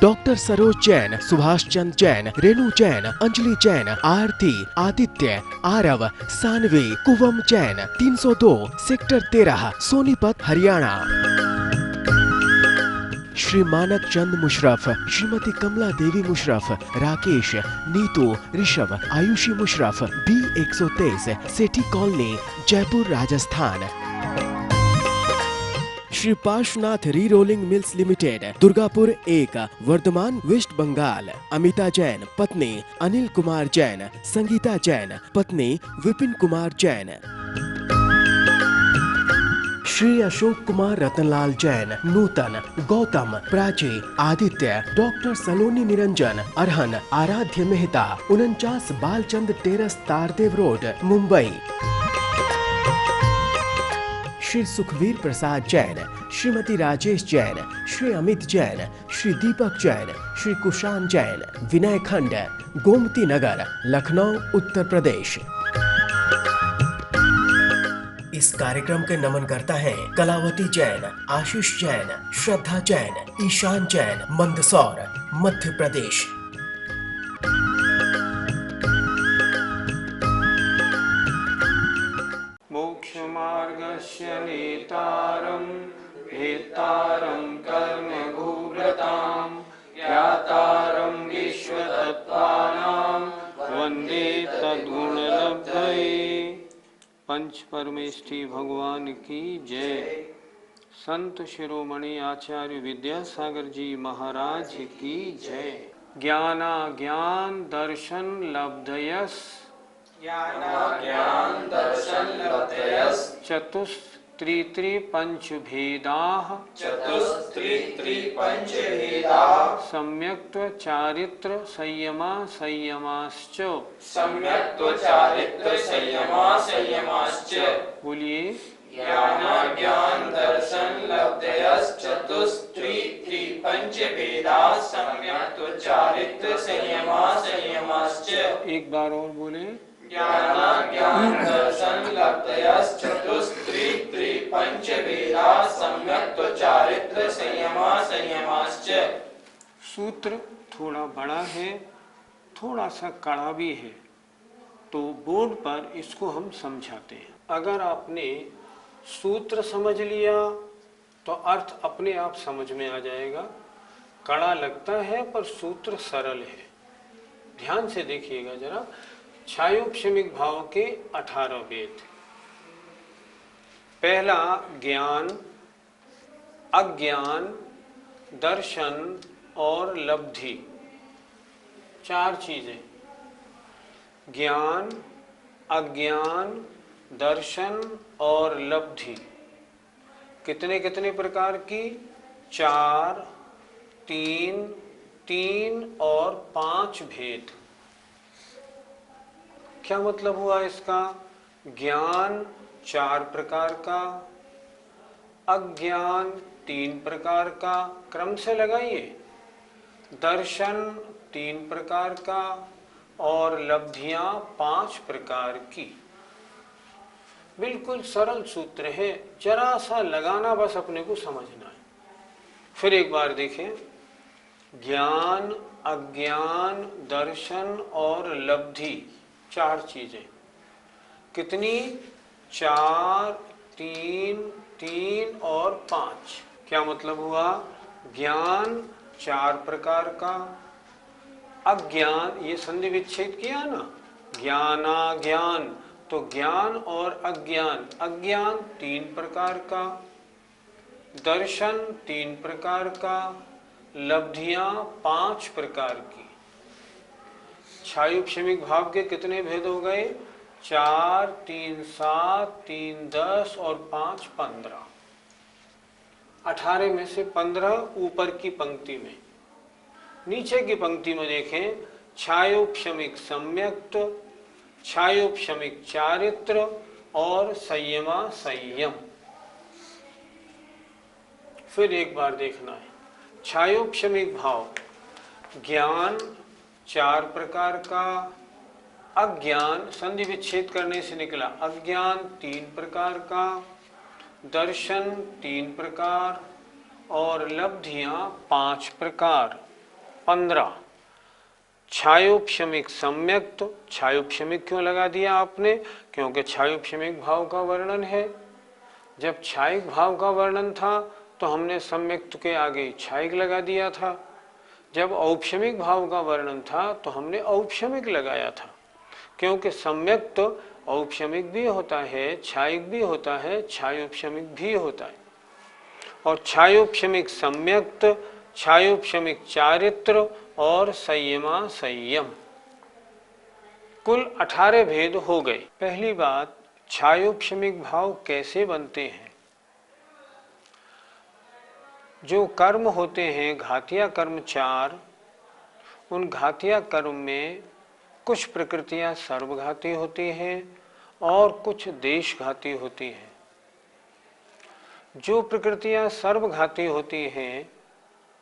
Doctor Saroj Jain, Subhash Chand Jain, Renu Jain, Anjali Jain, Aarti, Aditya, Aarav, Saanvi, Kuvam Jain, 302 sector 13, Sonipat, Haryana. Shri Manak Chand Musharraf, Shrimati Kamla Devi Musharraf, Rakesh, Neetu, Rishabh, Ayushi Musharraf, B123, Sethi colony, Jaipur, Rajasthan. Shri Parshvanath re rolling mills limited, Durgapur 1, Vardhaman, West Bengal. Amita Jain, पत्नी अनिल कुमार जैन, संगीता जैन, पत्नी Vipin Kumar Jain. Shri Ashok Kumar Ratanlal Jain, Nutan, Gautam, Prachi, Aditya, doctor सलोनी निरंजन, अरहन, आराध्य Mehta, 49 Balchand terrace, Tardeo road, Mumbai. Shri Sukhvir प्रसाद जैन, श्रीमती राजेश जैन, श्री अमित जैन, श्री दीपक जैन, श्री कुशान जैन, विनय खंड, गोमती नगर, लखनऊ, उत्तर प्रदेश। इस कार्यक्रम के नमन करता है कलावती जैन, आशीष जैन, श्रद्धा जैन, ईशान जैन, मंदसौर, मध्य प्रदेश। मोक्ष मार्गस्य नेतारं भेतारं कर्म भूव्रतां ज्ञातारं विश्वतत्त्वानां वन्दे तद्गुणलब्धये। पंच परमेष्ठी भगवान की जय। संत शिरोमणि आचार्य विद्यासागर जी महाराज की जय। ज्ञाना ज्ञान दर्शन लब्धयस, ज्ञान दर्शन लब्धयस, चतुस्त्रित्री पंच भेदाः, चतुस्त्रित्री पंच भेदाः, सम्यक्त्व चारित्र संयमा संयमाश्च, सम्यक्त्व चारित्र संयमा संयमाश्च। बोलिए। ज्ञान ज्ञान दर्शन लब्धयस, चतुस्त्रित्री पंच भेदाः, सम्यक्त्व चारित्र संयमा संयमाश्च। एक बार और बोले। ज्ञान ज्ञान दर्शन लब्धयस, चतुस्त्रित्री पंच भेदाः, सम्यक्त्व चारित्र संयमा संयमाश्च। सूत्र थोड़ा बड़ा है, थोड़ा सा कड़ा भी है, तो बोर्ड पर इसको हम समझाते हैं। अगर आपने सूत्र समझ लिया तो अर्थ अपने आप समझ में आ जाएगा। कड़ा लगता है पर सूत्र सरल है। ध्यान से देखिएगा जरा। छायोक्षमिक भाव के 18 वेद। पहला ज्ञान, अज्ञान, दर्शन और लब्धि, 4 चीजें। ज्ञान, अज्ञान, दर्शन और लब्धि कितने कितने प्रकार की? 4, 3, 3 और 5 भेद। क्या मतलब हुआ इसका? ज्ञान 4 प्रकार का, अज्ञान 3 प्रकार का, क्रम से लगाइए, दर्शन 3 प्रकार का और लब्धियां 5 प्रकार की। बिल्कुल सरल सूत्र है, जरा सा लगाना बस अपने को समझना है। फिर एक बार देखें। ज्ञान, अज्ञान, दर्शन और लब्धि, 4 चीजें। कितनी? 4, 3, 3 और 5। क्या मतलब हुआ? ज्ञान 4 प्रकार का, अज्ञान, ये संधि विच्छेद किया ना, ज्ञाना ज्ञान, तो ज्ञान और अज्ञान, अज्ञान 3 प्रकार का, दर्शन 3 प्रकार का, लब्धियां 5 प्रकार की। छायोक्षमिक भाव के कितने भेद हो गए? 4, 3, 7, 3, 10 और 5, 15। 18 में से 15 ऊपर की पंक्ति में। नीचे की पंक्ति में देखें। छायोक्षमिक सम्यक्त्व, छायोक्षमिक चारित्र और संयमा संयम। फिर एक बार देखना है। छायोक्षमिक भाव, ज्ञान 4 प्रकार का, अज्ञान संधि विच्छेद करने से निकला, अज्ञान 3 प्रकार का, दर्शन 3 प्रकार और लब्धियां 5 प्रकार। 15 छायोपशमिक सम्यक्त। छायोपशमिक क्यों लगा दिया आपने? क्योंकि छायोपशमिक भाव का वर्णन है। जब छायिक भाव का वर्णन था तो हमने सम्यक्त के आगे छायिक लगा दिया था। जब औपशमिक भाव का वर्णन था तो हमने औपशमिक लगाया था, क्योंकि सम्यक्त औपशमिक भी होता है, छायिक भी होता है, छायोपशमिक भी होता है। और छायोपशमिक सम्यक्त, छायोपशमिक चारित्र और संयमा संयम, कुल 18 भेद हो गए। पहली बात, छायोपशमिक भाव कैसे बनते हैं? जो कर्म होते हैं घातिया कर्म 4, उन घातिया कर्म में कुछ प्रकृतियां सर्वघाती होती हैं और कुछ देशघाती होती हैं। जो प्रकृतियां सर्वघाती होती हैं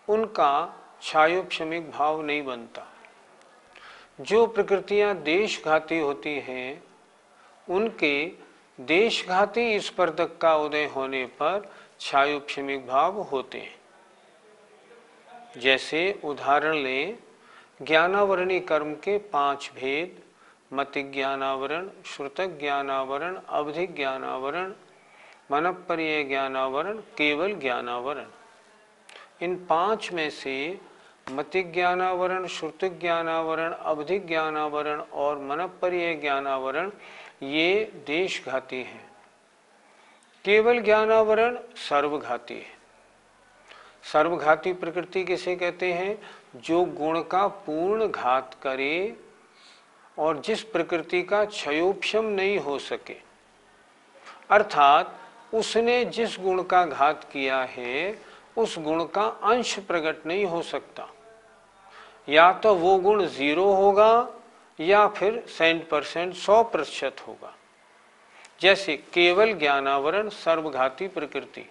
उनका छायोपशमिक भाव नहीं बनता। जो प्रकृतियां देशघाती होती हैं उनके देशघाती स्पर्धक का उदय होने पर छायोपशमिक भाव होते हैं। जैसे उदाहरण लें, ज्ञानावरणी कर्म के 5 भेद, मतिक ज्ञानावरण, श्रुतक ज्ञानावरण, अवधिक ज्ञानावरण, मनःपर्यय ज्ञानावरण, केवल ज्ञानावरण। इन 5 में से मतिक ज्ञानावरण, श्रुतक ज्ञानावरण, अवधिक ज्ञानावरण और मनःपर्यय ज्ञानावरण ये देशघाती हैं। केवल ज्ञानावरण सर्वघाती है। सर्वघाती प्रकृति किसे कहते हैं? जो गुण का पूर्ण घात करे और जिस प्रकृति का क्षयोपशम नहीं हो सके, अर्थात उसने जिस गुण का घात किया है उस गुण का अंश प्रकट नहीं हो सकता। या तो वो गुण 0 होगा या फिर 100% 100% होगा। जैसे केवल ज्ञानावरण सर्वघाती प्रकृति,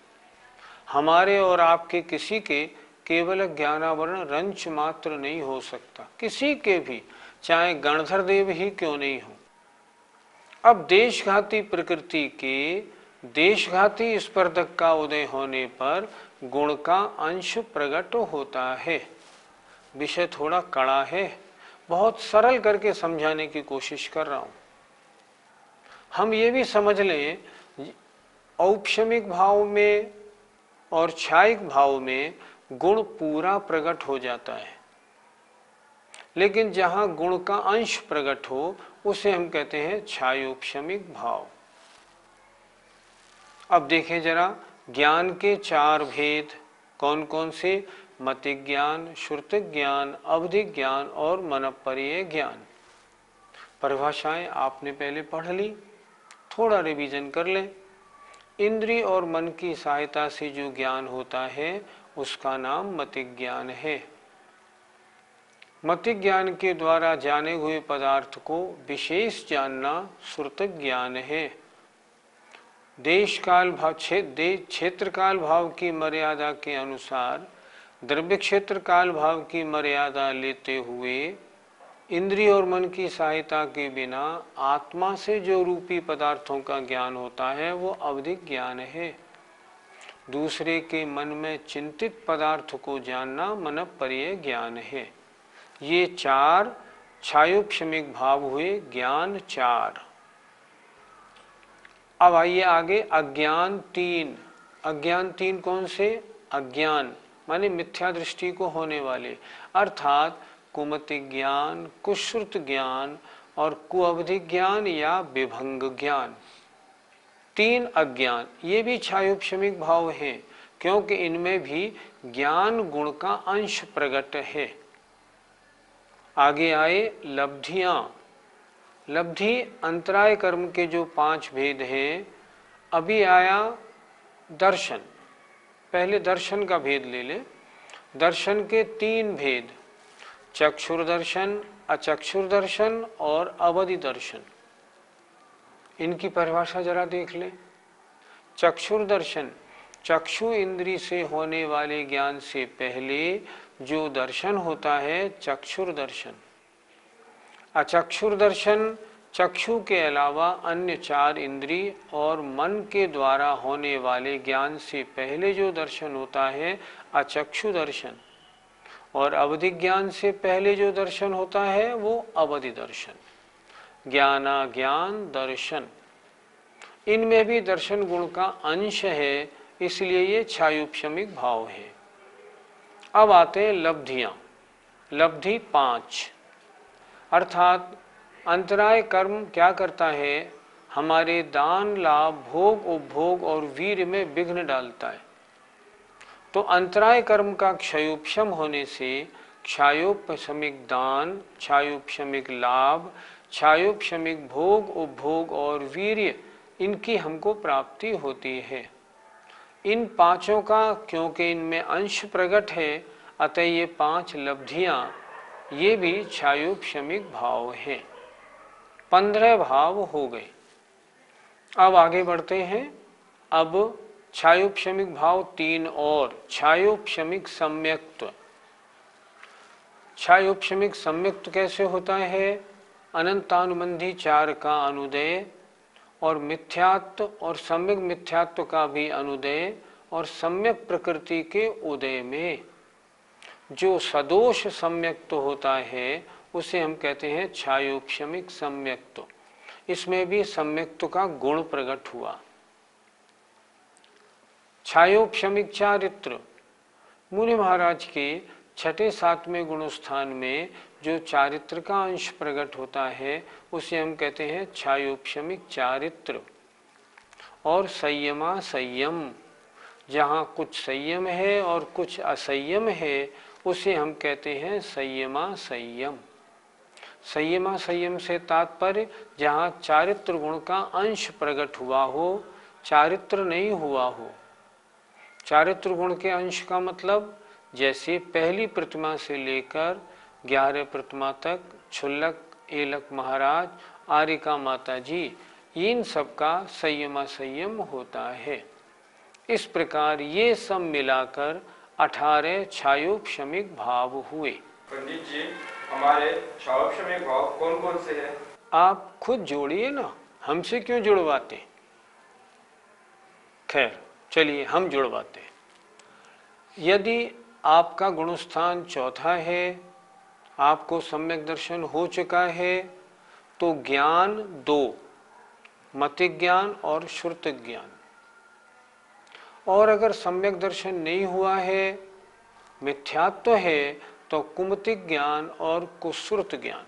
हमारे और आपके किसी के केवल ज्ञानावरण रंच मात्र नहीं हो सकता, किसी के भी, चाहे गणधर देव ही क्यों नहीं हो। अब देशघाती प्रकृति के देशघाती स्पर्धक का उदय होने पर गुण का अंश प्रकट होता है। विषय थोड़ा कड़ा है, बहुत सरल करके समझाने की कोशिश कर रहा हूं। हम ये भी समझ लें, औपशमिक भाव में और छायिक भाव में गुण पूरा प्रकट हो जाता है, लेकिन जहां गुण का अंश प्रकट हो उसे हम कहते हैं छायोपशमिक भाव। अब देखें जरा, ज्ञान के 4 भेद कौन कौन से? मतिक ज्ञान, श्रुतिक ज्ञान, अवधिक ज्ञान और मनःपर्यय ज्ञान। परिभाषाएं आपने पहले पढ़ ली, थोड़ा रिवीजन कर लें। इंद्रिय और मन की सहायता से जो ज्ञान होता है उसका नाम मतिक ज्ञान है। मतिक ज्ञान के द्वारा जाने हुए पदार्थ को विशेष जानना श्रुतिक ज्ञान है। देश काल भाव, क्षेत्र काल भाव की मर्यादा के अनुसार द्रव्य क्षेत्र काल भाव की मर्यादा लेते हुए इंद्रिय और मन की सहायता के बिना आत्मा से जो रूपी पदार्थों का ज्ञान होता है वो अवधिक ज्ञान है। दूसरे के मन में चिंतित पदार्थ को जानना मनःपर्यय ज्ञान है। ये 4 छायोपशमिक भाव हुए, ज्ञान 4। अब आइए आगे, अज्ञान 3। अज्ञान 3 कौन से? अज्ञान माने मिथ्या दृष्टि को होने वाले, अर्थात कुमतिक ज्ञान, कुश्रुत ज्ञान और कुअवधिक ज्ञान या विभंग ज्ञान। 3 अज्ञान, ये भी छायोपशमिक भाव हैं, क्योंकि इनमें भी ज्ञान गुण का अंश प्रकट है। आगे आए लब्धियां। लब्धि अंतराय कर्म के जो 5 भेद हैं। अभी आया दर्शन, पहले दर्शन का भेद ले लें। दर्शन के 3 भेद, चक्षुर्दर्शन, अचक्षुर्दर्शन और अवधि दर्शन। इनकी परिभाषा जरा देख लें। चक्षुर्दर्शन, चक्षु इंद्री से होने वाले ज्ञान से पहले जो दर्शन होता है चक्षुर्दर्शन। अचक्षुर्दर्शन, चक्षु के अलावा अन्य 4 इंद्रिय और मन के द्वारा होने वाले ज्ञान से पहले जो दर्शन होता है अचक्षु दर्शन। और अवधि ज्ञान से पहले जो दर्शन होता है वो अवधि दर्शन, ज्ञानाज्ञान दर्शन। इनमें भी दर्शन गुण का अंश है, इसलिए ये छायुपशमिक भाव है। अब आते हैं लब्धियां। लब्धि 5, अर्थात अंतराय कर्म क्या करता है, हमारे दान लाभ भोग उपभोग और वीर में विघ्न डालता है। तो अंतराय कर्म का क्षयोपशम होने से क्षयोपशमिक दान, क्षयोपशमिक लाभ, क्षयोपशमिक भोग उपभोग और वीर्य, इनकी हमको प्राप्ति होती है। इन पांचों का क्योंकि इनमें अंश प्रकट है, अतः ये 5 लब्धियां ये भी क्षयोपशमिक भाव हैं। 15 भाव हो गए। अब आगे बढ़ते हैं। अब छायोपशमिक भाव 3 और छायोपशमिक सम्यक्त्व। छायोपशमिक सम्यक्त्व कैसे होता है, अनंतानुबंधी 4 का अनुदय और मिथ्यात्व और सम्यक मिथ्यात्व का भी अनुदय और सम्यक प्रकृति के उदय में जो सदोष सम्यक्त्व होता है उसे हम कहते हैं छायोपशमिक सम्यक्त्व। इसमें भी सम्यक्त्व का गुण प्रकट हुआ। छायोपशमिक चारित्र, मुनि महाराज के 6ठे 7वें गुणस्थान में जो चारित्र का अंश प्रकट होता है उसे हम कहते हैं छायोपशमिक चारित्र। और संयमा संयम, जहाँ कुछ संयम है और कुछ असंयम है उसे हम कहते हैं संयमा संयम। संयमा संयम से तात्पर्य जहाँ चारित्र गुण का अंश प्रकट हुआ हो, चारित्र नहीं हुआ हो। चारित्र गुण के अंश का मतलब जैसे पहली प्रतिमा से लेकर 11 प्रतिमा तक, क्षुल्लक एलक महाराज, आरिका माता जी, इन सब का संयमा संयम होता है। इस प्रकार ये सब मिलाकर 18 छायोपशमिक भाव हुए। पंडित जी, हमारे छायोपशमिक भाव कौन कौन से हैं? आप खुद जोड़िए ना, हमसे क्यों जुड़वाते। खैर चलिए हम जुड़वाते हैं। यदि आपका गुणस्थान 4था है, आपको सम्यक दर्शन हो चुका है, तो ज्ञान 2, मतिक ज्ञान और श्रुतिक ज्ञान। और अगर सम्यक दर्शन नहीं हुआ है, मिथ्यात्व है, तो कुमतिक ज्ञान और कुश्रुत ज्ञान।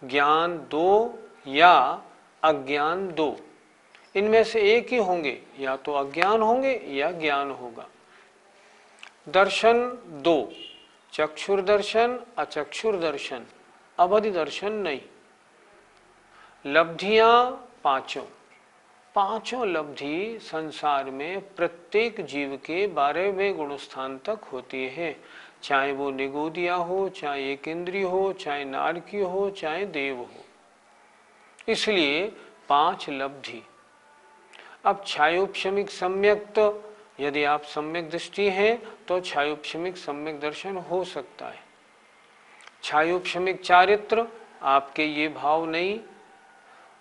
ज्ञान 2 या अज्ञान 2, इनमें से एक ही होंगे, या तो अज्ञान होंगे या ज्ञान होगा। दर्शन 2, चक्षुर दर्शन, अचक्षुर दर्शन, अवधि दर्शन नहीं। लब्धियां 5, पांचों लब्धि संसार में प्रत्येक जीव के 12वें गुणस्थान तक होती है, चाहे वो निगोदिया हो, चाहे एक इंद्रिय हो, चाहे नारकी हो, चाहे देव हो। इसलिए 5 लब्धि। अब छायोपशमिक सम्यक्त्व, यदि आप सम्यक दृष्टि हैं तो छायोपशमिक सम्यक दर्शन हो सकता है। छायोपशमिक चारित्र, आपके ये भाव नहीं।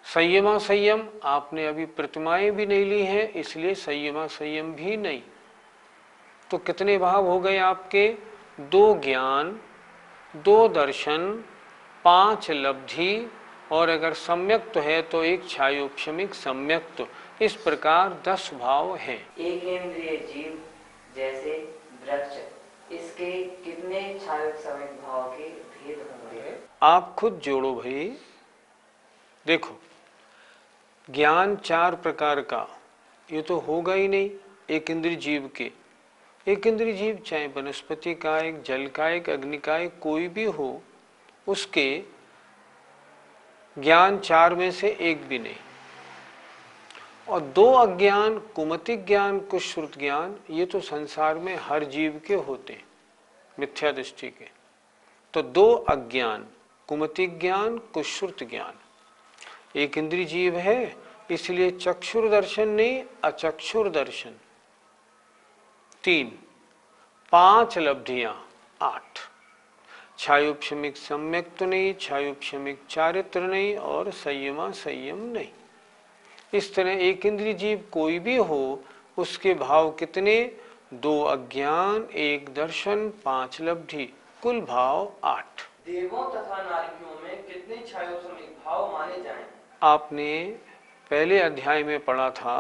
संयमा संयम, आपने अभी प्रतिमाएं भी नहीं ली हैं, इसलिए संयमा संयम भी नहीं। तो कितने भाव हो गए आपके? 2 ज्ञान, 2 दर्शन, 5 लब्धि, और अगर सम्यक्त्व है तो एक छायोपशमिक सम्यक्त्व। इस प्रकार 10 भाव हैं। एक इंद्रिय जीव जैसे वृक्ष, इसके कितने छायोपशमिक भाव के भेद होंगे? आप खुद जोड़ो भाई। देखो, ज्ञान 4 प्रकार का, ये तो होगा ही नहीं एक इंद्रिय जीव के। एक इंद्रिय जीव चाहे वनस्पति का एक, जल का एक, अग्नि का एक, कोई भी हो, उसके ज्ञान 4 में से एक भी नहीं। और 2 अज्ञान, कुमतिक ज्ञान, कुश्रुत ज्ञान, ये तो संसार में हर जीव के होते हैं मिथ्या दृष्टि के। तो 2 अज्ञान, कुमतिक ज्ञान, कुश्रुत ज्ञान। एक इंद्रिय जीव है, इसलिए चक्षुर दर्शन नहीं, अचक्षुर दर्शन। 3, 5 लब्धियां, 8। छायोपशमिक सम्यक्त्व नहीं, छायोपशमिक चारित्र नहीं, और संयमा संयम नहीं। इस तरह एक इंद्रिय जीव कोई भी हो, उसके भाव कितने? 2 अज्ञान, 1 दर्शन, 5 लब्धि, कुल भाव 8। देवों तथा नारकियों में कितने छायोसमिक भाव माने जाएं? आपने पहले अध्याय में पढ़ा था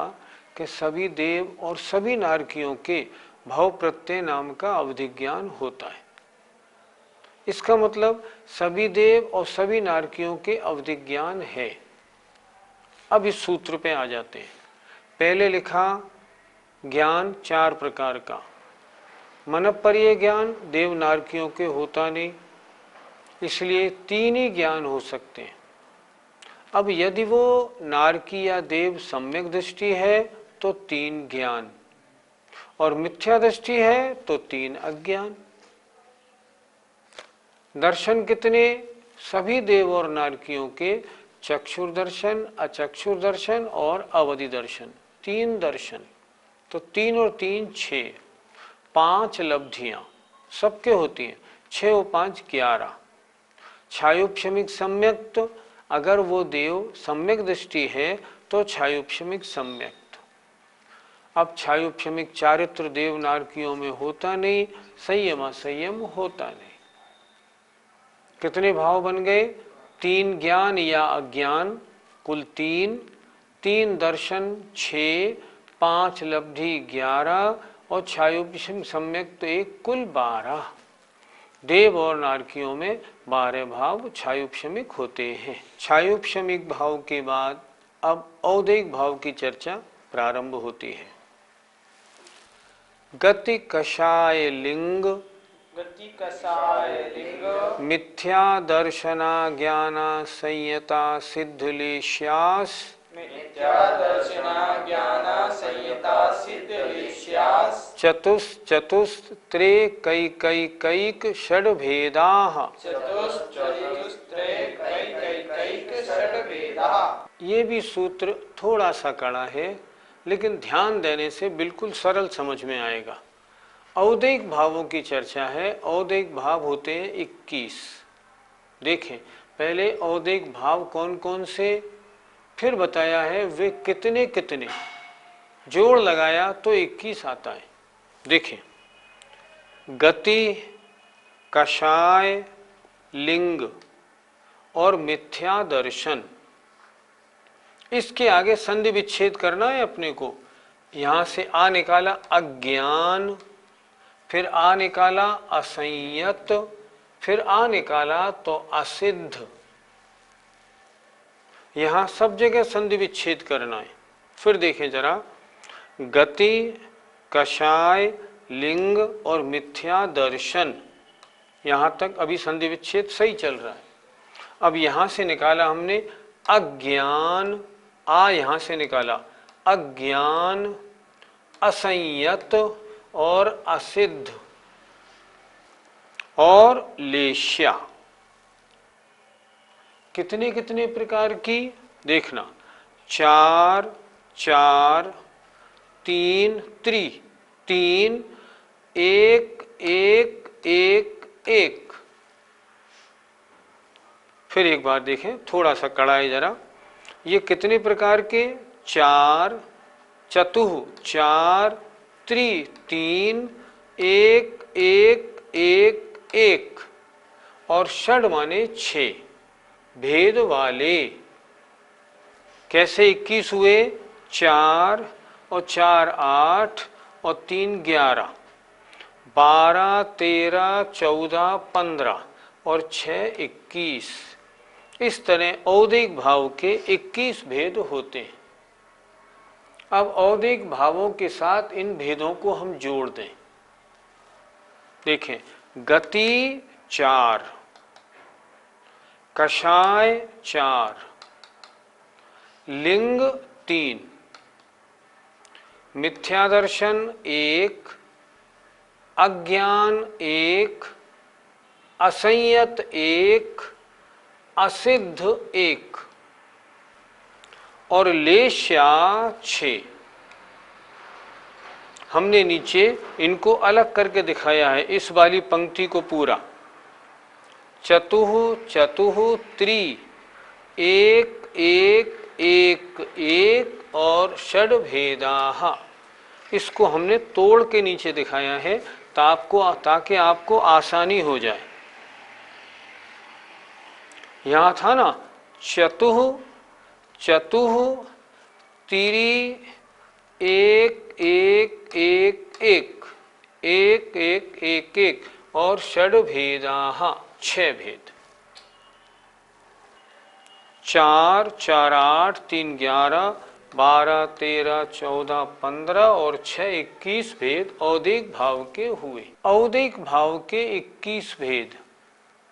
कि सभी देव और सभी नारकियों के भाव प्रत्यय नाम का अवधिज्ञान होता है। इसका मतलब सभी देव और सभी नारकियों के अवधिज्ञान है। अब इस सूत्र पे आ जाते हैं। पहले लिखा ज्ञान 4 प्रकार का। मनःपर्य ज्ञान देव नारकियों के होता नहीं, इसलिए 3 ही ज्ञान हो सकते हैं। अब यदि वो नारकी या देव सम्यक दृष्टि है तो 3 ज्ञान, और मिथ्या दृष्टि है तो 3 अज्ञान। दर्शन कितने? सभी देव और नारकियों के चक्षुर दर्शन, अचक्षुर दर्शन और अवधि दर्शन, 3 दर्शन। तो 3 और 3 6, 5 लब्धियां सबके होती हैं। 6 और 5 11। छायोपशमिक सम्यक्त, अगर वो देव सम्यक दृष्टि है तो छायोपशमिक सम्यक्त। अब छायोपशमिक चारित्र देव नारकियों में होता नहीं, संयम असंयम होता नहीं। कितने भाव बन गए? 3 ज्ञान या अज्ञान, कुल 3, 3 दर्शन 6, 5 लब्धि 11 और छायोपशमिक सम्यक्त 1, कुल 12। देव और नारकियों में 12 भाव छायोपशमिक होते हैं। छायोपशमिक भाव के बाद अब औदैहिक भाव की चर्चा प्रारंभ होती है। गति कषाय लिंग, गति कसाय लिंग, मिथ्या दर्शना ज्ञाना संयता सिद्धलेश्यास, मिथ्या दर्शना ज्ञाना संयता सिद्धलेश्यास, चतुस्त्रे कैक षड्भेदाः। चतुस्त्रे कैक षड्भेदाः। ये भी सूत्र थोड़ा सा कड़ा है, लेकिन ध्यान देने से बिल्कुल सरल समझ में आएगा। औदैहिक भावों की चर्चा है। औदैहिक भाव होते हैं 21। देखें पहले औदैहिक भाव कौन कौन से, फिर बताया है वे कितने कितने, जोड़ लगाया तो 21 आता है। देखें गति, कषाय, लिंग और मिथ्या दर्शन, इसके आगे संधि विच्छेद करना है अपने को। यहां से आ निकाला अज्ञान, फिर आ निकाला असंयत, फिर आ निकाला तो असिद्ध। यहां सब जगह संधि विच्छेद करना है। फिर देखें जरा, गति, कषाय, लिंग और मिथ्या दर्शन, यहां तक अभी संधि विच्छेद सही चल रहा है। अब यहां से निकाला हमने अज्ञान, आ यहां से निकाला अज्ञान, असंयत और असिद्ध और लेश्या। कितने कितने प्रकार की देखना, 4 4 3 3 3 1 1 1 1। फिर एक बार देखें, थोड़ा सा कड़ा है जरा। ये कितने प्रकार के? 4 चतुः 4 त्रि 3 1 1 1 1 और षड माने 6 भेद वाले। कैसे 21 हुए? 4 और 4 8 और 3 11, 12 13 14 15 और 6 21। इस तरह औदैहिक भाव के 21 भेद होते हैं। अब औदैहिक भावों के साथ इन भेदों को हम जोड़ दें। देखें गति 4, कषाय 4, लिंग 3, मिथ्या दर्शन 1, अज्ञान 1, असंयत 1, असिद्ध 1 और लेश्या 6। हमने नीचे इनको अलग करके दिखाया है, इस वाली पंक्ति को पूरा। चतुः चतुः त्रि 1 1 1 1 और षड भेदाः। इसको हमने तोड़ के नीचे दिखाया है ताकि आपको आसानी हो जाए। यहां था ना चतुः चतुः तिरी एक एक एक एक एक एक एक एक और षड भेदाः 6 भेद। 4 4 8 3 11 12 13 14 15 और 6 21 भेद औदिक भाव के हुए। औदिक भाव के 21 भेद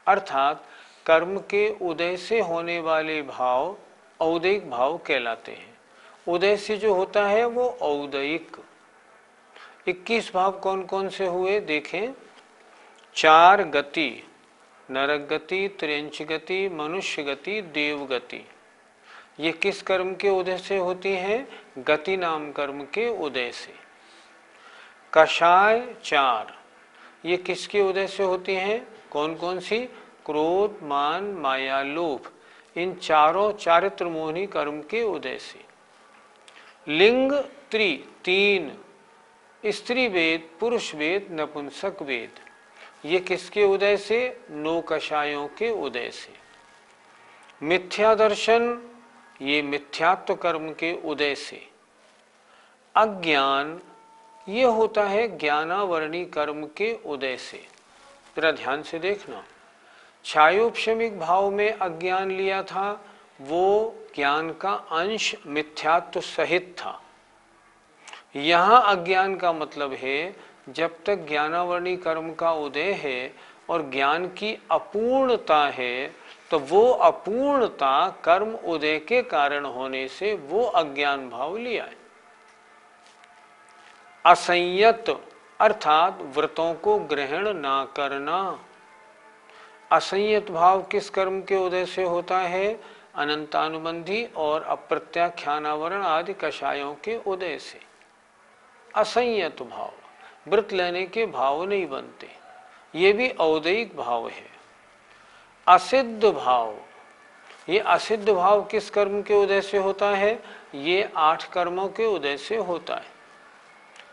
अर्थात कर्म के उदय से होने वाले भाव औदिक भाव कहलाते हैं। उदय से जो होता है वो औदयिक। 21 भाव कौन कौन से हुए देखें। 4 गति, नरक गति, त्र्यंच गति, मनुष्य गति, देव गति। ये किस कर्म के उदय से होती हैं? गति नाम कर्म के उदय से। कषाय 4, ये किसके उदय से होती हैं? कौन कौन सी? क्रोध, मान, माया, लोभ, इन चारों चारित्र मोहनी कर्म के उदय से। लिंग 3, स्त्री वेद, पुरुष वेद, नपुंसक वेद, ये किसके उदय से? 9 कषायों के उदय से। मिथ्या दर्शन, ये मिथ्यात्व कर्म के उदय से। अज्ञान, ये होता है ज्ञानावरणी कर्म के उदय से। जरा ध्यान से देखना, छायोपशमिक भाव में अज्ञान लिया था, वो ज्ञान का अंश मिथ्यात्व सहित था। यहाँ अज्ञान का मतलब है जब तक ज्ञानावरणी कर्म का उदय है और ज्ञान की अपूर्णता है तो वो अपूर्णता कर्म उदय के कारण होने से वो अज्ञान भाव लिया है। असंयत अर्थात व्रतों को ग्रहण ना करना। असंयत भाव किस कर्म के उदय से होता है? अनंतानुबंधी और अप्रत्याख्यानावरण आदि कषायों के उदय से। असंयत भाव, व्रत लेने के भाव नहीं बनते, ये भी औदयिक भाव है। असिद्ध भाव, ये असिद्ध भाव किस कर्म के उदय से होता है? ये 8 कर्मों के उदय से होता है।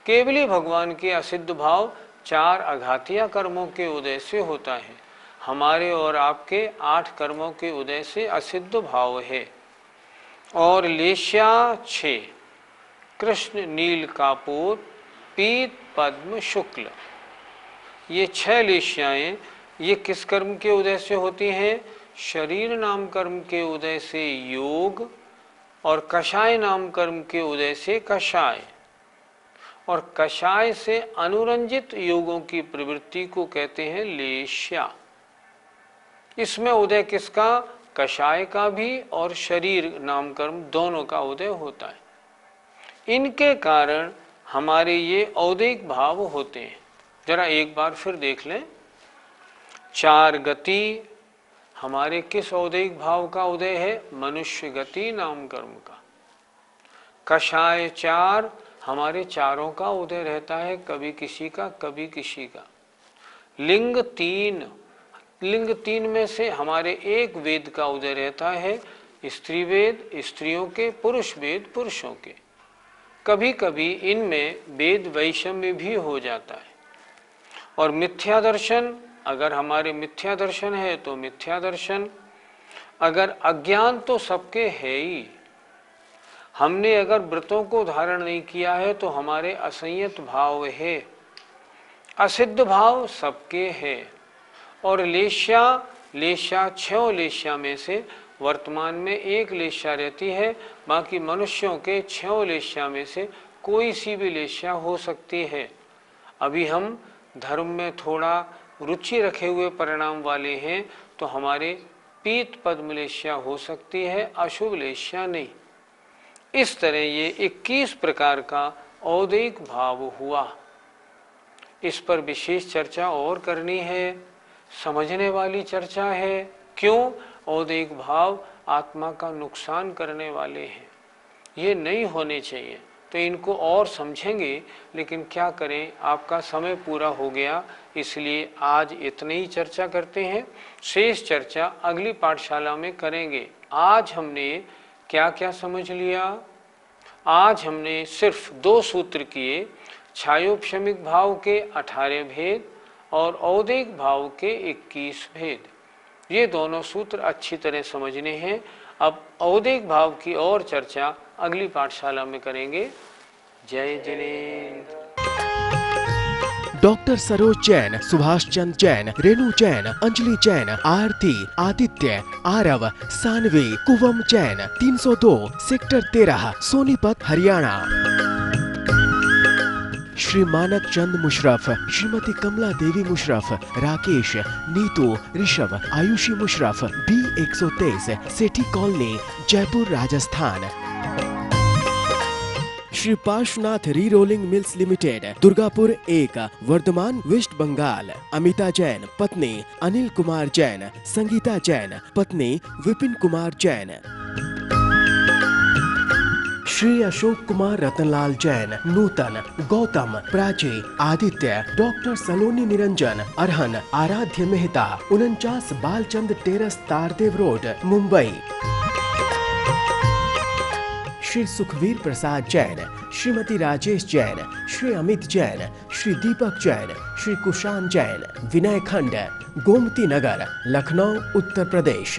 केवली भगवान के असिद्ध भाव 4 अघातिया कर्मों के उदय से होता है। हमारे और आपके 8 कर्मों के उदय से असिद्ध भाव है। और लेश्या 6, कृष्ण, नील, कापूर, पीत, पद्म, शुक्ल, ये 6 लेश्याएं ये किस कर्म के उदय से होती हैं? शरीर नाम कर्म के उदय से योग और कषाय नाम कर्म के उदय से कषाय। और कषाय से अनुरंजित योगों की प्रवृत्ति को कहते हैं लेश्या। इसमें उदय किसका? कषाय का भी और शरीर नाम कर्म दोनों का उदय होता है। इनके कारण हमारे ये औदिक भाव होते हैं। जरा एक बार फिर देख लें। 4 गति, हमारे किस औदिक भाव का उदय है? मनुष्य गति नाम कर्म का। कषाय 4, हमारे चारों का उदय रहता है, कभी किसी का कभी किसी का। लिंग 3, लिंग 3 में से हमारे एक वेद का उदय रहता है, स्त्री वेद स्त्रियों के, पुरुष वेद पुरुषों के। कभी कभी इनमें वेद वैषम्य भी हो जाता है। और मिथ्या दर्शन, अगर हमारे मिथ्या दर्शन है तो मिथ्या दर्शन। अगर अज्ञान तो सबके है ही, हमने अगर व्रतों को धारण नहीं किया है तो हमारे असंयत भाव है। असिद्ध भाव सबके है। और लेश्या 6 लेश्या में से वर्तमान में 1 लेश्या रहती है, बाकी मनुष्यों के 6 लेश्या में से कोई सी भी लेश्या हो सकती है। अभी हम धर्म में थोड़ा रुचि रखे हुए परिणाम वाले हैं तो हमारे पीत पद्म लेश्या हो सकती है, अशुभ लेश्या नहीं। इस तरह ये 21 प्रकार का औदिक भाव हुआ। इस पर विशेष चर्चा और करनी है, समझने वाली चर्चा है। क्यों? औदिक भाव आत्मा का नुकसान करने वाले हैं, ये नहीं होने चाहिए। तो इनको और समझेंगे, लेकिन क्या करें, आपका समय पूरा हो गया, इसलिए आज इतनी ही चर्चा करते हैं। शेष चर्चा अगली पाठशाला में करेंगे। आज हमने क्या क्या समझ लिया? आज हमने सिर्फ 2 सूत्र किए, छायोपशमिक भाव के 18 भेद और औदिक भाव के 21 भेद। ये दोनों सूत्र अच्छी तरह समझने हैं। अब औदिक भाव की और चर्चा अगली पाठशाला में करेंगे। जय Jinendra. Doctor Saroj Jain, Subhash Chandra Jain, Renu Jain, Anjali Jain, Aarti, Aditya, Aarav, Saanvi, Kuvam Jain, 302 sector 13 Sonipat Haryana. Shri Manak Chand Musharraf, Shrimati Kamla Devi Musharraf, Rakesh, Neetu, Rishabh, Ayushi Musharraf, B123 Sethi colony, Jaipur Rajasthan. Shri Parshvanath re rolling mills limited, Durgapur 1, Vardhaman, West Bengal. Amita Jain, पत्नी अनिल कुमार जैन, संगीता जैन, पत्नी विपिन कुमार जैन। श्री अशोक कुमार रतनलाल जैन, नूतन, गौतम, प्राची, आदित्य, डॉक्टर सलोनी निरंजन, अरहन, आराध्य मेहता, 49 बालचंद टेरस, तारदेव रोड, मुंबई। श्री सुखवीर प्रसाद जैन, श्रीमती राजेश जैन, श्री अमित जैन, श्री दीपक जैन, श्री कुशान जैन, विनय खंड, गोमती नगर, लखनऊ, उत्तर प्रदेश।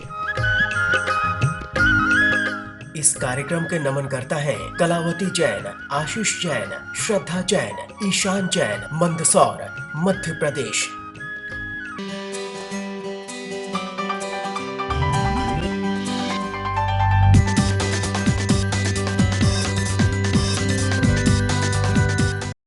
इस कार्यक्रम के नमनकर्ता हैं कलावती जैन, आशीष जैन, श्रद्धा जैन, ईशान जैन, मंदसौर, मध्य प्रदेश।